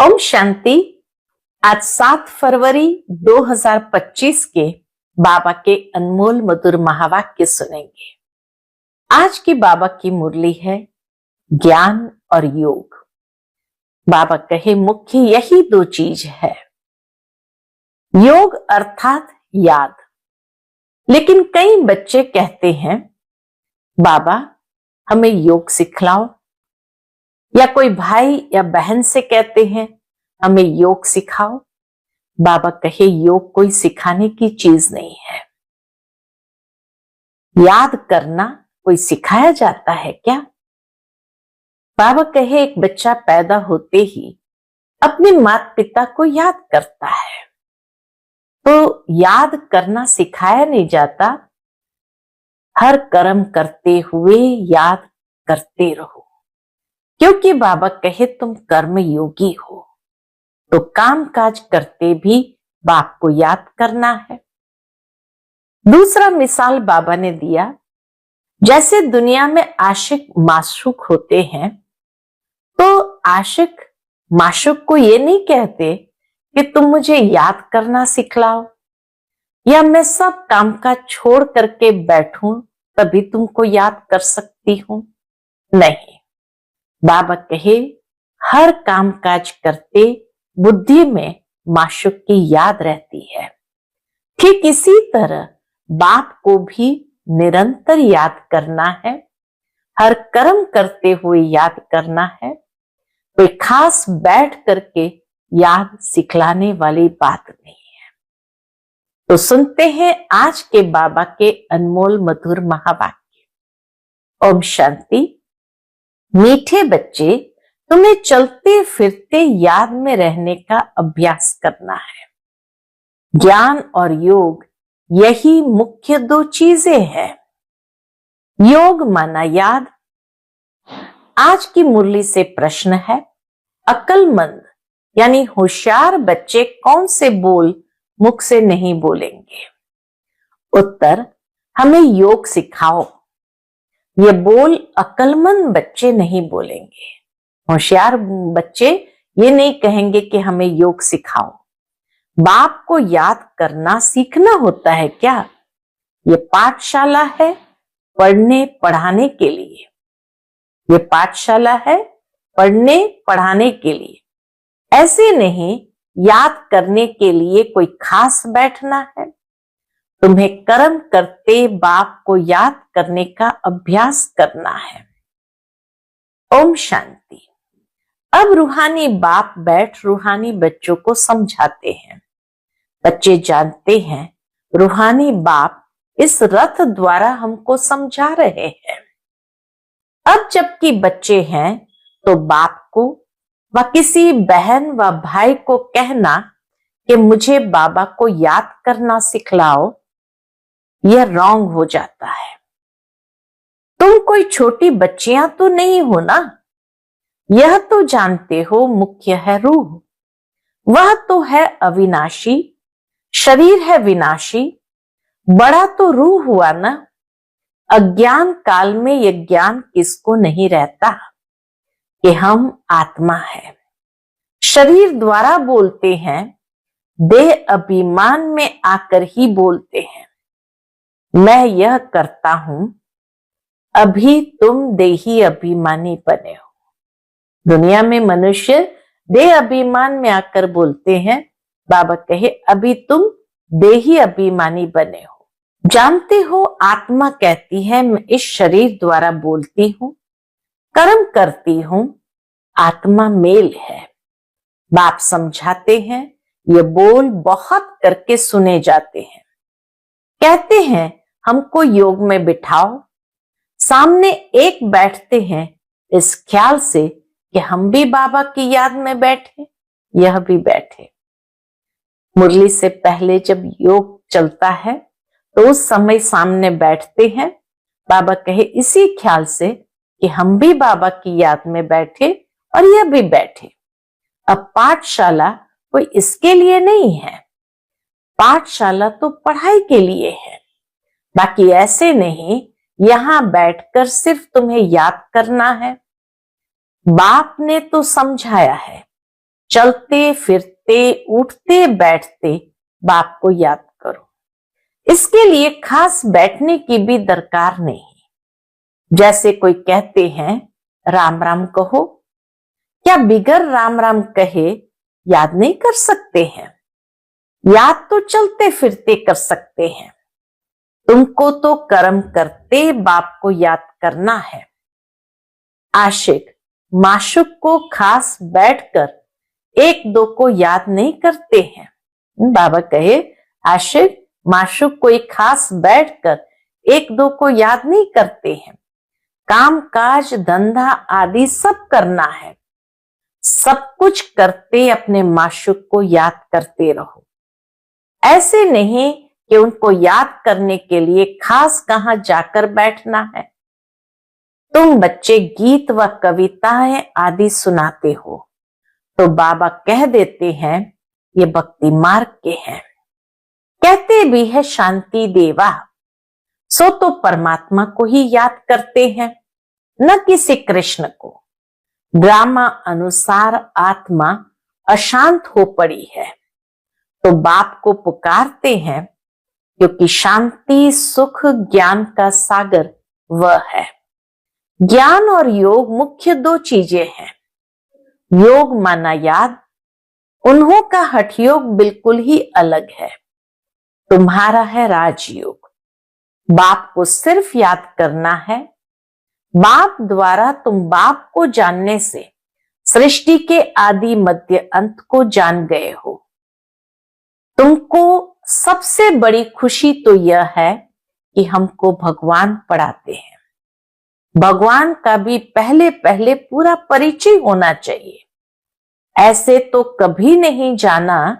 ओम शांति। आज 7 फरवरी 2025 के बाबा के अनमोल मधुर महावाक्य सुनेंगे। आज की बाबा की मुरली है ज्ञान और योग। बाबा कहे मुख्य यही दो चीज है, योग अर्थात याद। लेकिन कई बच्चे कहते हैं बाबा हमें योग सिखलाओ, या कोई भाई या बहन से कहते हैं हमें योग सिखाओ। बाबा कहे योग कोई सिखाने की चीज नहीं है। याद करना कोई सिखाया जाता है क्या? बाबा कहे एक बच्चा पैदा होते ही अपने माता पिता को याद करता है, तो याद करना सिखाया नहीं जाता। हर कर्म करते हुए याद करते रहो, क्योंकि बाबा कहे तुम कर्म योगी हो, तो काम काज करते भी बाप को याद करना है। दूसरा मिसाल बाबा ने दिया, जैसे दुनिया में आशिक माशूक होते हैं, तो आशिक माशूक को ये नहीं कहते कि तुम मुझे याद करना सिखलाओ, या मैं सब काम काज छोड़ करके बैठूं तभी तुमको याद कर सकती हूं। नहीं, बाबा कहे हर काम काज करते बुद्धि में माशूक की याद रहती है। ठीक इसी तरह बाप को भी निरंतर याद करना है, हर कर्म करते हुए याद करना है। कोई खास बैठ करके याद सिखलाने वाली बात नहीं है। तो सुनते हैं आज के बाबा के अनमोल मधुर महावाक्य। ओम शांति। मीठे बच्चे, तुम्हें चलते फिरते याद में रहने का अभ्यास करना है। ज्ञान और योग यही मुख्य दो चीजें हैं। योग माना याद। आज की मुरली से प्रश्न है, अक्लमंद यानी होशियार बच्चे कौन से बोल मुख से नहीं बोलेंगे? उत्तर, हमें योग सिखाओ। ये बोल अक्लमंद बच्चे नहीं बोलेंगे। होशियार बच्चे ये नहीं कहेंगे कि हमें योग सिखाओ। बाप को याद करना सीखना होता है क्या? ये पाठशाला है पढ़ने पढ़ाने के लिए। ये पाठशाला है पढ़ने पढ़ाने के लिए, ऐसे नहीं याद करने के लिए कोई खास बैठना है। तुम्हें कर्म करते बाप को याद करने का अभ्यास करना है। ओम शांति। अब रूहानी बाप बैठ रूहानी बच्चों को समझाते हैं। बच्चे जानते हैं रूहानी बाप इस रथ द्वारा हमको समझा रहे हैं। अब जबकि बच्चे हैं तो बाप को व किसी बहन व भाई को कहना कि मुझे बाबा को याद करना सिखलाओ, यह रॉन्ग हो जाता है। तुम कोई छोटी बच्चियां तो नहीं हो ना। यह तो जानते हो मुख्य है रूह, वह तो है अविनाशी, शरीर है विनाशी। बड़ा तो रूह हुआ ना। अज्ञान काल में यह ज्ञान किसको नहीं रहता कि हम आत्मा है। शरीर द्वारा बोलते हैं, देह अभिमान में आकर ही बोलते हैं मैं यह करता हूं। अभी तुम देही अभिमानी बने हो। दुनिया में मनुष्य देह अभिमान में आकर बोलते हैं। बाबा कहे अभी तुम देही अभिमानी बने हो। जानते हो आत्मा कहती है मैं इस शरीर द्वारा बोलती हूं, कर्म करती हूं। आत्मा मेल है। बाप समझाते हैं, ये बोल बहुत करके सुने जाते हैं। कहते हैं हमको योग में बिठाओ। सामने एक बैठते हैं इस ख्याल से कि हम भी बाबा की याद में बैठे, यह भी बैठे। मुरली से पहले जब योग चलता है तो उस समय सामने बैठते हैं। बाबा कहे इसी ख्याल से कि हम भी बाबा की याद में बैठे और यह भी बैठे। अब पाठशाला कोई इसके लिए नहीं है। पाठशाला तो पढ़ाई के लिए है। बाकी ऐसे नहीं यहां बैठकर सिर्फ तुम्हें याद करना है। बाप ने तो समझाया है, चलते फिरते उठते बैठते बाप को याद करो। इसके लिए खास बैठने की भी दरकार नहीं। जैसे कोई कहते हैं राम राम कहो, क्या बिगर राम राम कहे याद नहीं कर सकते हैं? याद तो चलते फिरते कर सकते हैं। तुमको तो कर्म करते बाप को याद करना है। आशिक माशुक को खास बैठकर एक दो को याद नहीं करते हैं। बाबा कहे आशिक माशुक कोई खास बैठकर एक दो को याद नहीं करते हैं। काम काज धंधा आदि सब करना है। सब कुछ करते अपने माशुक को याद करते रहो। ऐसे नहीं कि उनको याद करने के लिए खास कहां जाकर बैठना है। तुम बच्चे गीत व कविताएं आदि सुनाते हो तो बाबा कह देते हैं ये भक्ति मार्ग के हैं। कहते भी है शांति देवा, सो तो परमात्मा को ही याद करते हैं, न किसी कृष्ण को। ड्रामा अनुसार आत्मा अशांत हो पड़ी है तो बाप को पुकारते हैं, क्योंकि शांति सुख ज्ञान का सागर वह है। ज्ञान और योग मुख्य दो चीजें हैं। योग माना याद, उन्हों का हठ योग बिल्कुल ही अलग है। तुम्हारा है राजयोग। बाप को सिर्फ याद करना है। बाप द्वारा तुम बाप को जानने से सृष्टि के आदि मध्य अंत को जान गए हो। तुमको सबसे बड़ी खुशी तो यह है कि हमको भगवान पढ़ाते हैं। भगवान का भी पहले पहले पूरा परिचय होना चाहिए। ऐसे तो कभी नहीं जाना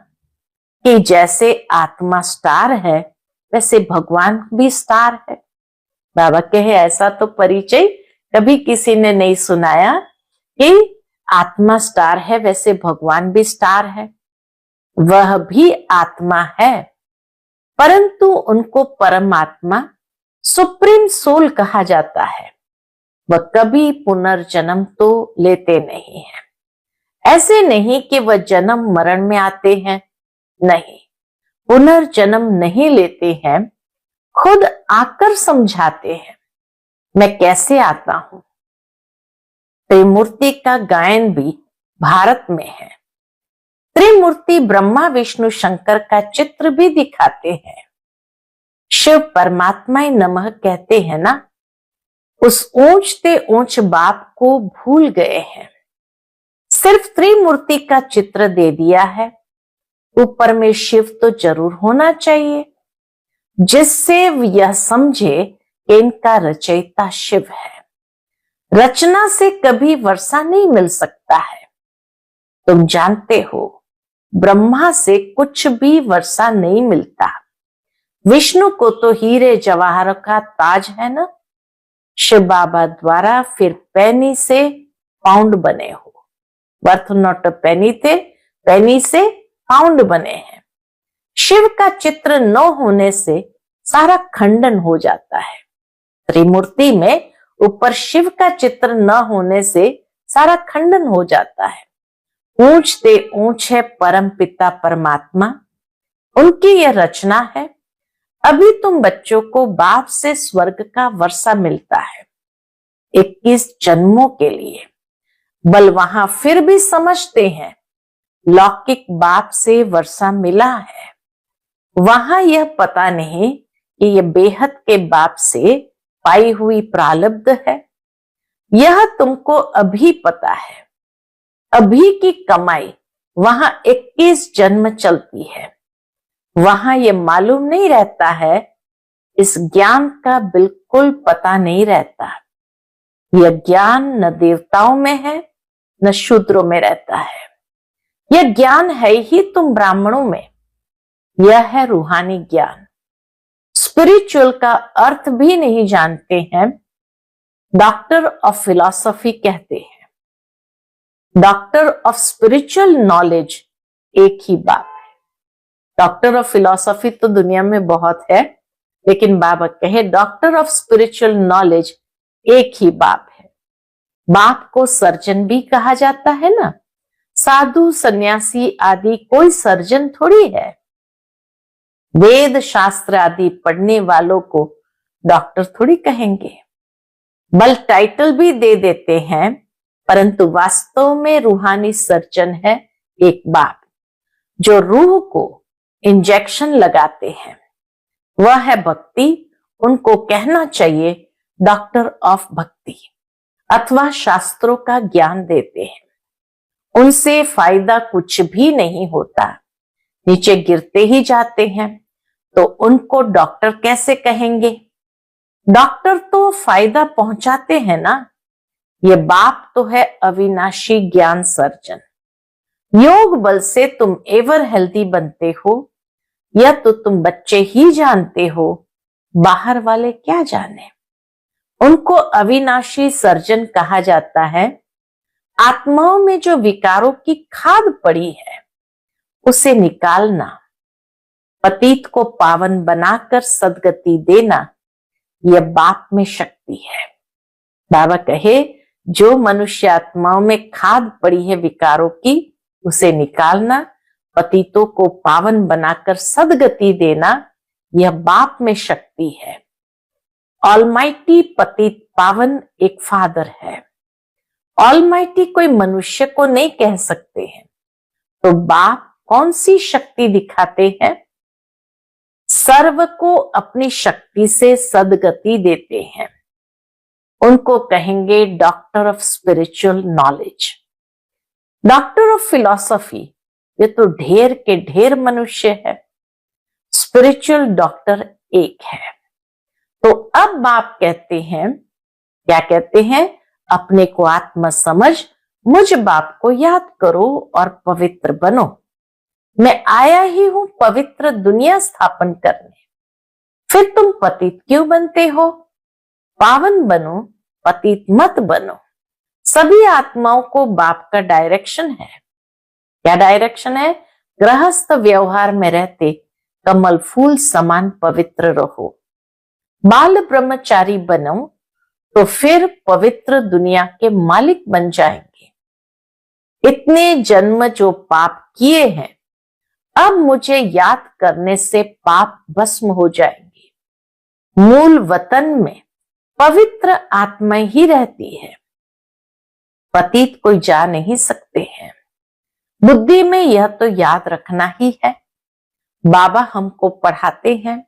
कि जैसे आत्मा स्टार है वैसे भगवान भी स्टार है। बाबा कहे ऐसा तो परिचय कभी किसी ने नहीं सुनाया कि आत्मा स्टार है वैसे भगवान भी स्टार है। वह भी आत्मा है, परंतु उनको परमात्मा सुप्रीम सोल कहा जाता है। वह कभी पुनर्जन्म तो लेते नहीं है। ऐसे नहीं कि वह जन्म मरण में आते हैं, नहीं, पुनर्जन्म नहीं लेते हैं। खुद आकर समझाते हैं मैं कैसे आता हूं। त्रिमूर्ति का गायन भी भारत में है। त्रिमूर्ति ब्रह्मा विष्णु शंकर का चित्र भी दिखाते हैं। शिव परमात्मा नमः कहते हैं ना, उस ऊंचते ऊंच बाप को भूल गए हैं। सिर्फ त्रिमूर्ति का चित्र दे दिया है। ऊपर में शिव तो जरूर होना चाहिए, जिससे यह समझे कि इनका रचयिता शिव है। रचना से कभी वर्षा नहीं मिल सकता है। तुम जानते हो ब्रह्मा से कुछ भी वर्षा नहीं मिलता। विष्णु को तो हीरे जवाहर का ताज है ना। शिव बाबा द्वारा फिर पैनी से पाउंड बने हो। वर्थ नॉट पैनी थे, पैनी से पाउंड बने हैं। शिव का चित्र न होने से सारा खंडन हो जाता है। त्रिमूर्ति में ऊपर शिव का चित्र न होने से सारा खंडन हो जाता है। ऊंचते ऊंच है परम पिता परमात्मा, उनकी यह रचना है। अभी तुम बच्चों को बाप से स्वर्ग का वर्षा मिलता है 21 जन्मों के लिए। बल वहां फिर भी समझते हैं लौकिक बाप से वर्षा मिला है। वहां यह पता नहीं कि यह बेहद के बाप से पाई हुई प्रारब्ध है। यह तुमको अभी पता है। अभी की कमाई वहां 21 जन्म चलती है। वहां यह मालूम नहीं रहता है। इस ज्ञान का बिल्कुल पता नहीं रहता। यह ज्ञान न देवताओं में है न शूद्रों में रहता है। यह ज्ञान है ही तुम ब्राह्मणों में। यह है रूहानी ज्ञान। स्पिरिचुअल का अर्थ भी नहीं जानते हैं। डॉक्टर ऑफ फिलॉसफी कहते हैं। डॉक्टर ऑफ स्पिरिचुअल नॉलेज एक ही बात है। डॉक्टर ऑफ फिलॉसफी तो दुनिया में बहुत है, लेकिन बाबा कहे डॉक्टर ऑफ स्पिरिचुअल नॉलेज एक ही बाप है। बाप को सर्जन भी कहा जाता है ना। साधु सन्यासी आदि कोई सर्जन थोड़ी है। वेद शास्त्र आदि पढ़ने वालों को डॉक्टर थोड़ी कहेंगे। बल टाइटल भी दे देते हैं, परंतु वास्तव में रूहानी सर्जन है एक बाप जो रूह को इंजेक्शन लगाते हैं। वह है भक्ति। उनको कहना चाहिए डॉक्टर ऑफ भक्ति, अथवा शास्त्रों का ज्ञान देते हैं। उनसे फायदा कुछ भी नहीं होता, नीचे गिरते ही जाते हैं, तो उनको डॉक्टर कैसे कहेंगे? डॉक्टर तो फायदा पहुंचाते हैं ना। ये बाप तो है अविनाशी ज्ञान सर्जन। योग बल से तुम एवर हेल्दी बनते हो, या तो तुम बच्चे ही जानते हो, बाहर वाले क्या जाने। उनको अविनाशी सर्जन कहा जाता है। आत्माओं में जो विकारों की खाद पड़ी है उसे निकालना, पतित को पावन बनाकर सदगति देना, यह बाप में शक्ति है। बाबा कहे जो मनुष्य आत्माओं में खाद पड़ी है विकारों की, उसे निकालना, पतितों को पावन बनाकर सदगति देना, यह बाप में शक्ति है। ऑलमाइटी पतित पावन एक फादर है। ऑलमाइटी कोई मनुष्य को नहीं कह सकते हैं, तो बाप कौन सी शक्ति दिखाते हैं? सर्व को अपनी शक्ति से सदगति देते हैं। उनको कहेंगे doctor of spiritual knowledge. Doctor of philosophy, ये तो ढेर के ढेर मनुष्य है। स्पिरिचुअल डॉक्टर एक है। तो अब बाप कहते हैं, क्या कहते हैं? अपने को आत्मा समझ, मुझ बाप को याद करो और पवित्र बनो। मैं आया ही हूं पवित्र दुनिया स्थापन करने। फिर तुम पतित क्यों बनते हो? पावन बनो, पतित मत बनो। सभी आत्माओं को बाप का डायरेक्शन है। क्या डायरेक्शन है? गृहस्थ व्यवहार में रहते कमल फूल समान पवित्र रहो। बाल ब्रह्मचारी बनो तो फिर पवित्र दुनिया के मालिक बन जाएंगे। इतने जन्म जो पाप किए हैं, अब मुझे याद करने से पाप भस्म हो जाएंगे। मूल वतन में पवित्र आत्मा ही रहती है, पतित कोई जा नहीं सकते हैं। बुद्धि में यह तो याद रखना ही है। बाबा हमको पढ़ाते हैं।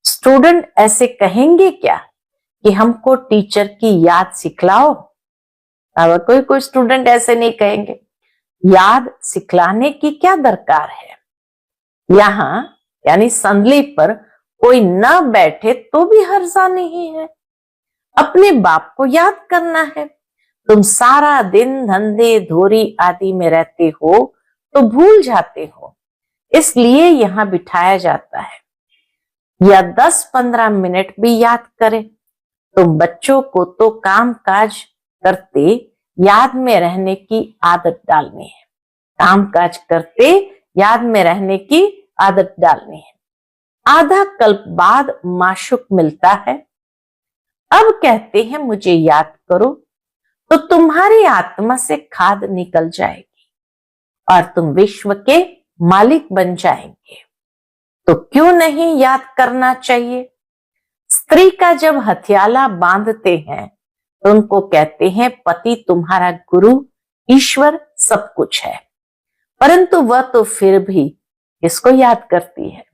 स्टूडेंट ऐसे कहेंगे क्या कि हमको टीचर की याद सिखलाओ? अब कोई स्टूडेंट ऐसे नहीं कहेंगे। याद सिखलाने की क्या दरकार है? यहां यानी संदली पर कोई न बैठे तो भी हर्जा नहीं है। अपने बाप को याद करना है। तुम सारा दिन धंधे धोरी आदि में रहते हो तो भूल जाते हो, इसलिए यहां बिठाया जाता है। या 10-15 मिनट भी याद करें। तुम बच्चों को तो काम काज करते याद में रहने की आदत डालनी है। काम काज करते याद में रहने की आदत डालनी है। आधा कल्प बाद माशुक मिलता है। अब कहते हैं मुझे याद करो, तो तुम्हारी आत्मा से खाद निकल जाएगी और तुम विश्व के मालिक बन जाएंगे। तो क्यों नहीं याद करना चाहिए? स्त्री का जब हथियाला बांधते हैं तो उनको कहते हैं पति तुम्हारा गुरु, ईश्वर सब कुछ है, परंतु वह तो फिर भी इसको याद करती है।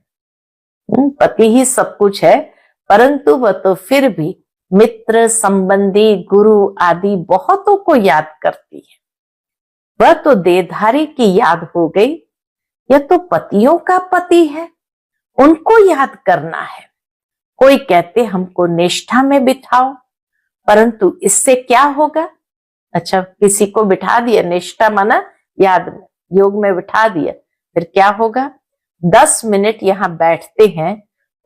पति ही सब कुछ है, परंतु वह तो फिर भी मित्र, संबंधी, गुरु आदि बहुतों को याद करती है। वह तो देहधारी की याद हो गई। यह तो पतियों का पति है, उनको याद करना है। कोई कहते हमको निष्ठा में बिठाओ, परंतु इससे क्या होगा? अच्छा, किसी को बिठा दिया, निष्ठा माना याद में, योग में बिठा दिया, फिर क्या होगा? 10 मिनट यहां बैठते हैं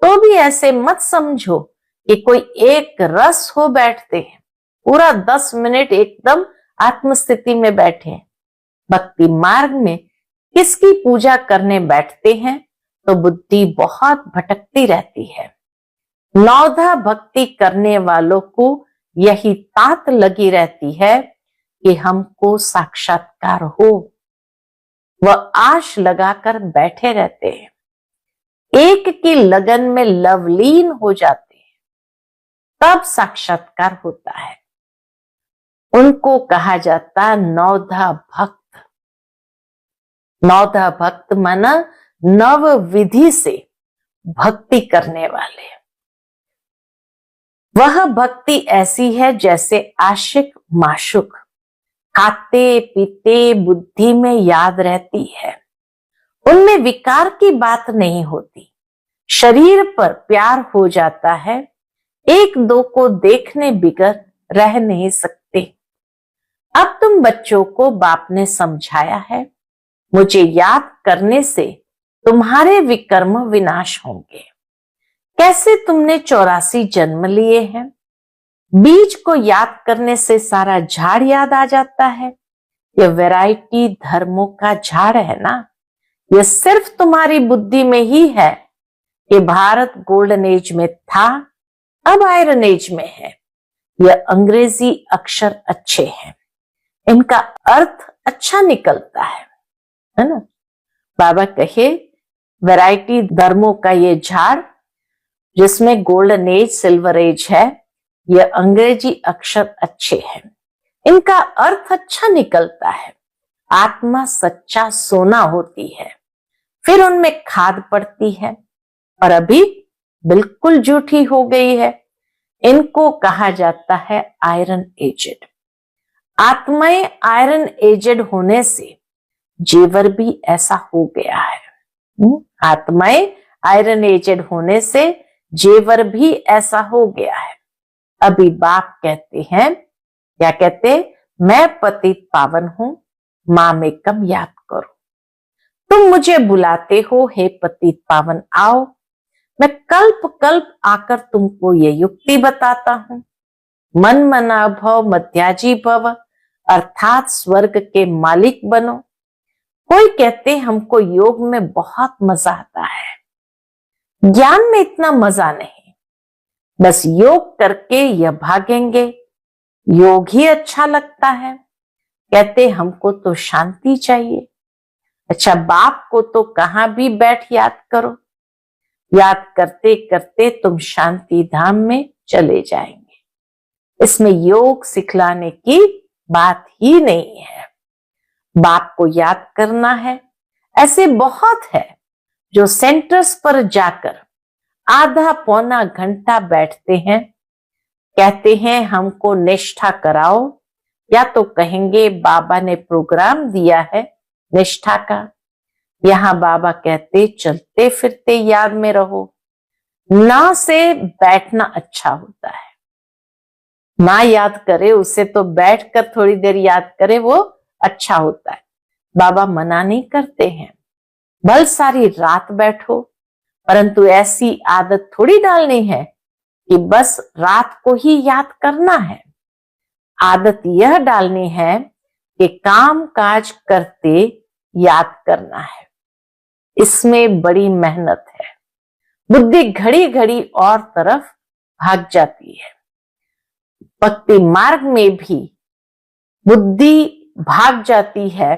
तो भी ऐसे मत समझो कि कोई एक रस हो बैठते हैं। पूरा 10 मिनट एकदम आत्मस्थिति में बैठे हैं। भक्ति मार्ग में किसकी पूजा करने बैठते हैं तो बुद्धि बहुत भटकती रहती है। नौधा भक्ति करने वालों को यही तात लगी रहती है कि हमको साक्षात्कार हो, वह आश लगाकर बैठे रहते हैं, एक की लगन में लवलीन हो जाते हैं, तब साक्षात्कार होता है। उनको कहा जाता नवधा भक्त। नवधा भक्त माना नव विधि से भक्ति करने वाले। वह भक्ति ऐसी है जैसे आशिक माशुक खाते पीते बुद्धि में याद रहती है। उनमें विकार की बात नहीं होती। शरीर पर प्यार हो जाता है, एक दो को देखने बिगर रह नहीं सकते। अब तुम बच्चों को बाप ने समझाया है, मुझे याद करने से तुम्हारे विकर्म विनाश होंगे। कैसे तुमने 84 जन्म लिए हैं। बीज को याद करने से सारा झाड़ याद आ जाता है। यह वैरायटी धर्मों का झाड़ है ना। यह सिर्फ तुम्हारी बुद्धि में ही है कि भारत गोल्डन एज में था, अब आयरन एज में है। यह अंग्रेजी अक्षर अच्छे हैं, इनका अर्थ अच्छा निकलता है ना। बाबा कहे वैरायटी धर्मों का ये झाड़ जिसमें गोल्डन एज सिल्वर एज है, यह अंग्रेजी अक्षर अच्छे हैं, इनका अर्थ अच्छा निकलता है। आत्मा सच्चा सोना होती है, फिर उनमें खाद पड़ती है और अभी बिल्कुल झूठी हो गई है। इनको कहा जाता है आयरन एजेड। आत्माएं आयरन एजेड होने से जेवर भी ऐसा हो गया है। आत्माएं आयरन एजेड होने से जेवर भी ऐसा हो गया है। अभी बाप कहते हैं, क्या कहते, मैं पतित पावन हूं, मां में कम याद करो। तुम मुझे बुलाते हो, हे पतित पावन आओ। मैं कल्प कल्प आकर तुमको ये युक्ति बताता हूं। मन मना भव मध्याजी भव, अर्थात स्वर्ग के मालिक बनो। कोई कहते हमको योग में बहुत मजा आता है, ज्ञान में इतना मजा नहीं, बस योग करके यह भागेंगे, योग ही अच्छा लगता है। कहते हमको तो शांति चाहिए। अच्छा, बाप को तो कहां भी बैठ याद करो, याद करते करते तुम शांति धाम में चले जाएंगे। इसमें योग सिखलाने की बात ही नहीं है। बाप को याद करना है। ऐसे बहुत है जो सेंटर्स पर जाकर आधा पौना घंटा बैठते हैं, कहते हैं हमको निष्ठा कराओ, या तो कहेंगे बाबा ने प्रोग्राम दिया है निष्ठा का। यहां बाबा कहते चलते फिरते याद में रहो। ना से बैठना अच्छा होता है, ना याद करे उसे तो बैठकर थोड़ी देर याद करे वो अच्छा होता है। बाबा मना नहीं करते हैं, भल सारी रात बैठो, परंतु ऐसी आदत थोड़ी डालनी है कि बस रात को ही याद करना है। आदत यह डालनी है कि काम काज करते याद करना है। इसमें बड़ी मेहनत है। बुद्धि घड़ी घड़ी और तरफ भाग जाती है। भक्ति मार्ग में भी बुद्धि भाग जाती है,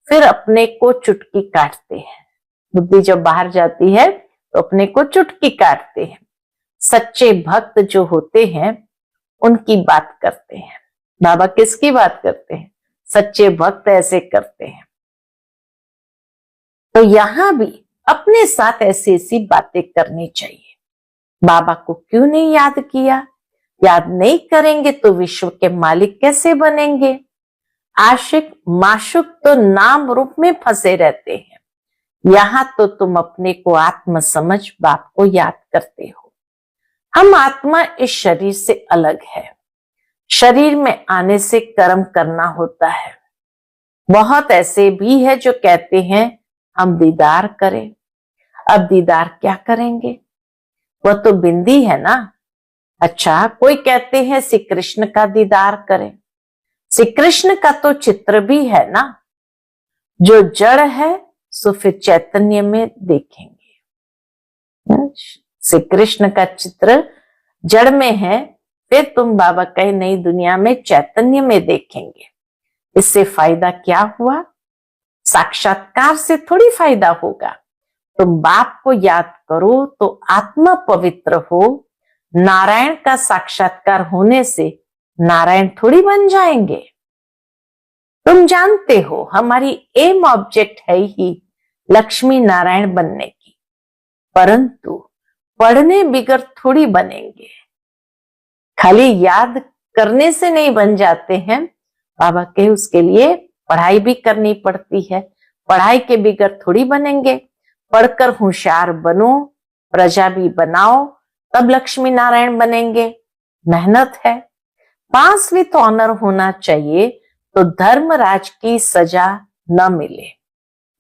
फिर अपने को चुटकी काटते हैं। बुद्धि जब बाहर जाती है तो अपने को चुटकी काटते हैं। सच्चे भक्त जो होते हैं उनकी बात करते हैं। बाबा किसकी बात करते हैं? सच्चे भक्त ऐसे करते हैं। तो यहां भी अपने साथ ऐसी ऐसी बातें करनी चाहिए। बाबा को क्यों नहीं याद किया? याद नहीं करेंगे तो विश्व के मालिक कैसे बनेंगे? आशिक माशुक तो नाम रूप में फंसे रहते हैं। यहां तो तुम अपने को आत्म समझ बाप को याद करते हो। हम आत्मा इस शरीर से अलग है। शरीर में आने से कर्म करना होता है। बहुत ऐसे भी है जो कहते हैं हम दीदार करें। अब दीदार क्या करेंगे? वह तो बिंदी है ना। अच्छा, कोई कहते हैं श्री कृष्ण का दीदार करें। श्री कृष्ण का तो चित्र भी है ना। जो जड़ है सो फिर चैतन्य में देखेंगे। श्री कृष्ण का चित्र जड़ में है, फिर तुम बाबा कहे नई दुनिया में चैतन्य में देखेंगे। इससे फायदा क्या हुआ? साक्षात्कार से थोड़ी फायदा होगा। तुम बाप को याद करो तो आत्मा पवित्र हो। नारायण का साक्षात्कार होने से नारायण थोड़ी बन जाएंगे। तुम जानते हो हमारी एम ऑब्जेक्ट है ही लक्ष्मी नारायण बनने की, परंतु पढ़ने बिगर थोड़ी बनेंगे। खाली याद करने से नहीं बन जाते हैं। बाबा के उसके लिए पढ़ाई भी करनी पड़ती है। पढ़ाई के बिगर थोड़ी बनेंगे। पढ़कर होशियार बनो, प्रजा भी बनाओ, तब लक्ष्मी नारायण बनेंगे। मेहनत है। पास विथ ऑनर होना चाहिए तो धर्मराज की सजा न मिले।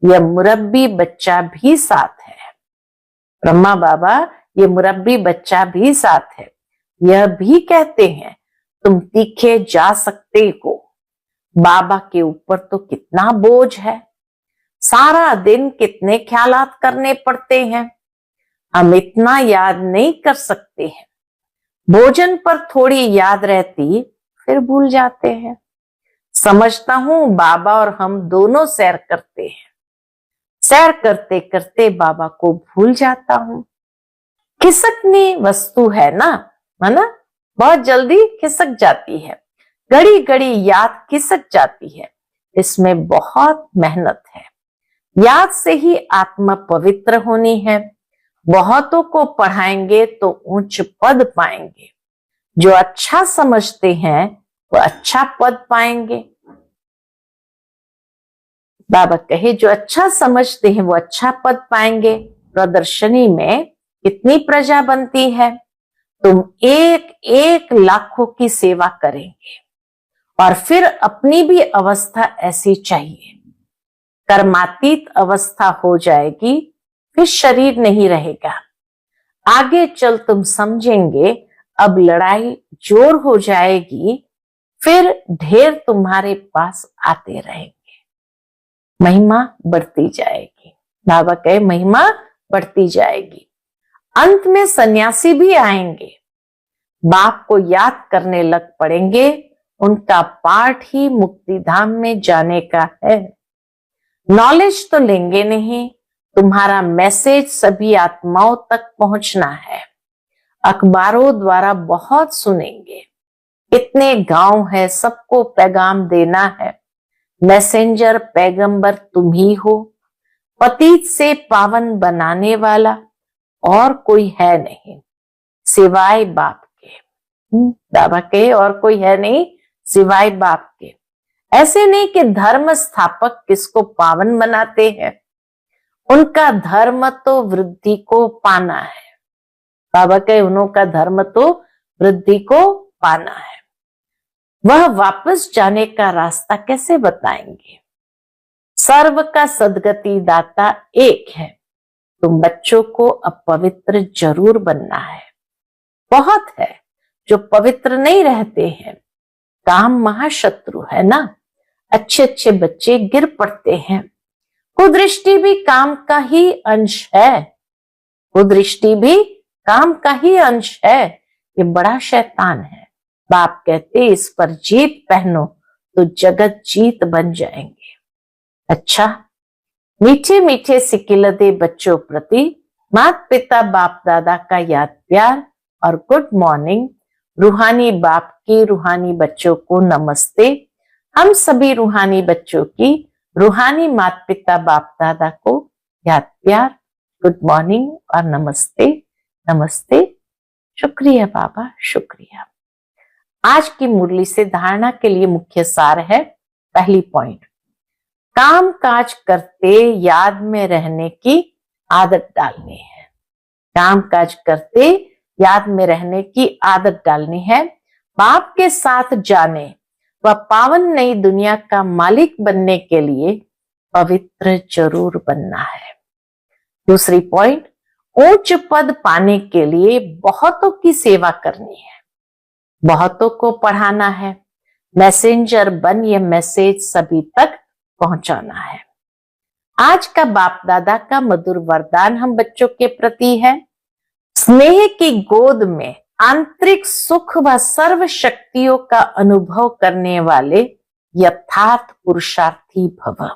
यह मुरब्बी बच्चा भी साथ है। ब्रह्मा बाबा ये मुरब्बी बच्चा भी साथ है। यह भी कहते हैं तुम तीखे जा सकते हो। बाबा के ऊपर तो कितना बोझ है। सारा दिन कितने ख्यालात करने पड़ते हैं। हम इतना याद नहीं कर सकते हैं। भोजन पर थोड़ी याद रहती फिर भूल जाते हैं। समझता हूं बाबा और हम दोनों सैर करते हैं। सैर करते करते बाबा को भूल जाता हूं। खिसकनी वस्तु है ना, है ना, बहुत जल्दी खिसक जाती है। घड़ी घड़ी याद खिसक जाती है। इसमें बहुत मेहनत है। याद से ही आत्मा पवित्र होनी है। बहुतों को पढ़ाएंगे तो उच्च पद पाएंगे। जो अच्छा समझते हैं वो अच्छा पद पाएंगे। बाबा कहे जो अच्छा समझते हैं वो अच्छा पद पाएंगे। प्रदर्शनी में कितनी प्रजा बनती है। तुम एक एक लाखों की सेवा करेंगे और फिर अपनी भी अवस्था ऐसी चाहिए। कर्मातीत अवस्था हो जाएगी, फिर शरीर नहीं रहेगा। आगे चल तुम समझेंगे अब लड़ाई जोर हो जाएगी, फिर ढेर तुम्हारे पास आते रहेंगे। महिमा बढ़ती जाएगी। बाबा कहे महिमा बढ़ती जाएगी। अंत में सन्यासी भी आएंगे। बाप को याद करने लग पड़ेंगे। उनका पाठ ही मुक्ति धाम में जाने का है। नॉलेज तो लेंगे नहीं। तुम्हारा मैसेज सभी आत्माओं तक पहुंचना है। अखबारों द्वारा बहुत सुनेंगे। कितने गांव है, सबको पैगाम देना है। मैसेंजर पैगंबर तुम ही हो। पतित से पावन बनाने वाला और कोई है नहीं सिवाय बाप के। बाबा के और कोई है नहीं सिवाय बाप के। ऐसे नहीं कि धर्म स्थापक किसको पावन बनाते हैं। उनका धर्म तो वृद्धि को पाना है। बाबा के उनका धर्म तो वृद्धि को पाना है। वह वापस जाने का रास्ता कैसे बताएंगे। सर्व का सदगति दाता एक है। तुम बच्चों को अपवित्र जरूर बनना है। बहुत है जो पवित्र नहीं रहते हैं। काम महाशत्रु है ना। अच्छे अच्छे बच्चे गिर पड़ते हैं। कुदृष्टि भी काम का ही अंश है। कुदृष्टि भी काम का ही अंश है। ये बड़ा शैतान है। बाप कहते इस पर जीत पहनो तो जगत जीत बन जाएंगे। अच्छा, मीठे मीठे सिकिलते बच्चों प्रति माता पिता बाप दादा का याद प्यार और गुड मॉर्निंग। रूहानी बाप की रूहानी बच्चों को नमस्ते। हम सभी रूहानी बच्चों की रूहानी माता पिता बाप दादा को याद प्यार, गुड मॉर्निंग और नमस्ते। नमस्ते। शुक्रिया बाबा, शुक्रिया। आज की मुरली से धारणा के लिए मुख्य सार है। पहली पॉइंट, काम काज करते याद में रहने की आदत डालनी है। काम काज करते याद में रहने की आदत डालनी है। बाप के साथ जाने व पावन नई दुनिया का मालिक बनने के लिए पवित्र जरूर बनना है। दूसरी पॉइंट, उच्च पद पाने के लिए बहुतों की सेवा करनी है। बहुतों को पढ़ाना है। मैसेंजर बन ये मैसेज सभी तक पहुंचाना है। आज का बाप दादा का मधुर वरदान हम बच्चों के प्रति है। स्नेह की गोद में आंतरिक सुख व सर्व शक्तियों का अनुभव करने वाले यथार्थ पुरुषार्थी भव।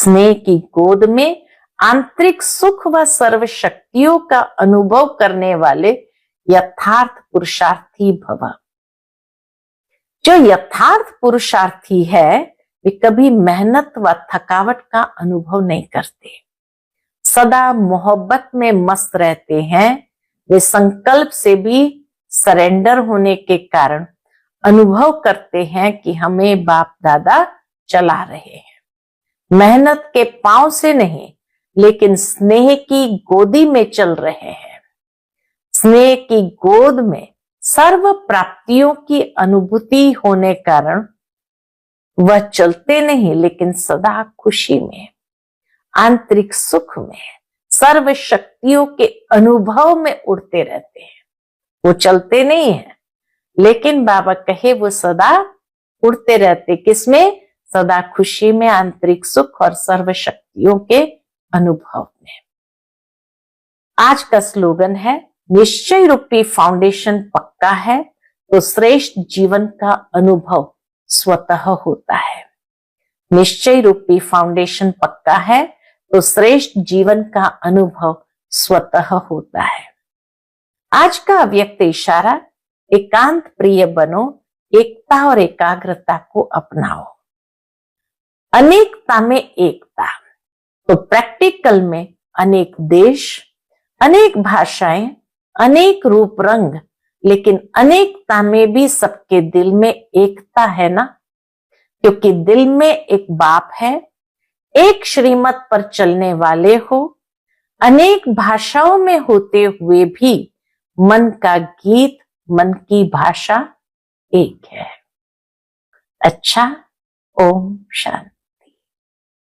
स्नेह की गोद में आंतरिक सुख व सर्व शक्तियों का अनुभव करने वाले यथार्थ पुरुषार्थी भव। जो यथार्थ पुरुषार्थी है वे कभी मेहनत व थकावट का अनुभव नहीं करते, सदा मोहब्बत में मस्त रहते हैं। वे संकल्प से भी सरेंडर होने के कारण अनुभव करते हैं कि हमें बाप दादा चला रहे हैं, मेहनत के पांव से नहीं लेकिन स्नेह की गोदी में चल रहे हैं। स्नेह की गोद में सर्व प्राप्तियों की अनुभूति होने कारण वह चलते नहीं लेकिन सदा खुशी में, आंतरिक सुख में, सर्व शक्तियों के अनुभव में उड़ते रहते हैं। वो चलते नहीं है लेकिन बाबा कहे वो सदा उड़ते रहते, किसमें? सदा खुशी में, आंतरिक सुख और सर्व शक्तियों के अनुभव में। आज का स्लोगन है, निश्चय रूपी फाउंडेशन पक्का है तो श्रेष्ठ जीवन का अनुभव स्वतः होता है। निश्चय रूपी फाउंडेशन पक्का है तो श्रेष्ठ जीवन का अनुभव स्वतः होता है। आज का अव्यक्त इशारा, एकांत प्रिय बनो, एकता और एकाग्रता को अपनाओ। अनेकता में एकता, तो प्रैक्टिकल में अनेक देश, अनेक भाषाएं, अनेक रूप रंग, लेकिन अनेकता में भी सबके दिल में एकता है ना, क्योंकि दिल में एक बाप है, एक श्रीमत पर चलने वाले हो, अनेक भाषाओं में होते हुए भी मन का गीत, मन की भाषा एक है। अच्छा, ओम शांति।